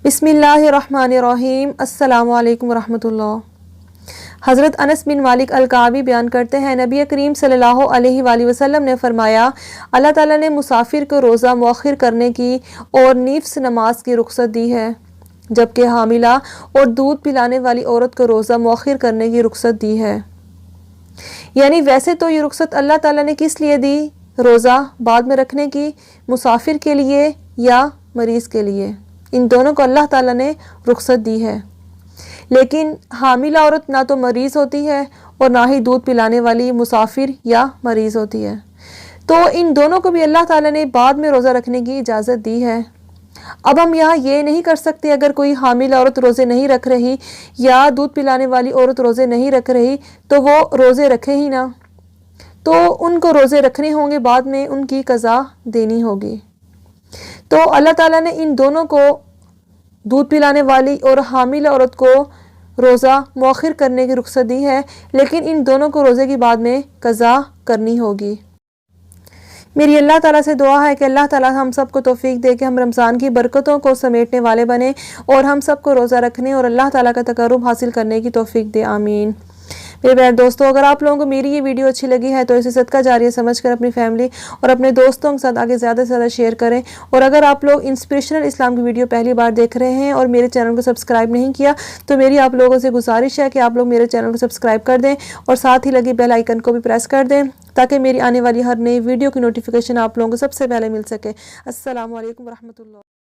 بسم اللہ الرحمن الرحیم۔ السلام علیکم ورحمۃ اللہ۔ حضرت انس بن مالک الکعبی بیان کرتے ہیں، نبی کریم صلی اللہ علیہ وآلہ وسلم نے فرمایا، اللہ تعالیٰ نے مسافر کو روزہ مؤخر کرنے کی اور نفس نماز کی رخصت دی ہے، جبکہ حاملہ اور دودھ پلانے والی عورت کو روزہ مؤخر کرنے کی رخصت دی ہے۔ یعنی ویسے تو یہ رخصت اللہ تعالیٰ نے کس لیے دی؟ روزہ بعد میں رکھنے کی، مسافر کے لیے یا مریض کے لیے، ان دونوں کو اللہ تعالیٰ نے رخصت دی ہے۔ لیکن حاملہ عورت نہ تو مریض ہوتی ہے اور نہ ہی دودھ پلانے والی مسافر یا مریض ہوتی ہے، تو ان دونوں کو بھی اللہ تعالیٰ نے بعد میں روزہ رکھنے کی اجازت دی ہے۔ اب ہم یہاں یہ نہیں کر سکتے اگر کوئی حاملہ عورت روزے نہیں رکھ رہی یا دودھ پلانے والی عورت روزے نہیں رکھ رہی تو وہ روزے رکھے ہی نہ، تو ان کو روزے رکھنے ہوں گے، بعد میں ان کی قضا دینی ہوگی۔ تو اللہ تعالیٰ نے ان دونوں کو، دودھ پلانے والی اور حاملہ عورت کو، روزہ مؤخر کرنے کی رخصت دی ہے، لیکن ان دونوں کو روزے کی بعد میں قضا کرنی ہوگی۔ میری اللہ تعالیٰ سے دعا ہے کہ اللہ تعالیٰ ہم سب کو توفیق دے کہ ہم رمضان کی برکتوں کو سمیٹنے والے بنیں اور ہم سب کو روزہ رکھنے اور اللہ تعالیٰ کا تقرب حاصل کرنے کی توفیق دے، آمین۔ میرے پیارے دوستوں، اگر آپ لوگوں کو میری یہ ویڈیو اچھی لگی ہے تو اسے صدقہ جاریہ سمجھ کر اپنی فیملی اور اپنے دوستوں کے ساتھ آگے زیادہ سے زیادہ شیئر کریں، اور اگر آپ لوگ انسپریشنل اسلام کی ویڈیو پہلی بار دیکھ رہے ہیں اور میرے چینل کو سبسکرائب نہیں کیا تو میری آپ لوگوں سے گزارش ہے کہ آپ لوگ میرے چینل کو سبسکرائب کر دیں اور ساتھ ہی لگی بیل آئیکن کو بھی پریس کر دیں تاکہ میری آنے والی ہر نئی ویڈیو کی نوٹیفیکیشن آپ لوگوں کو سب سے پہلے مل سکے۔ السلام علیکم ورحمۃ اللہ۔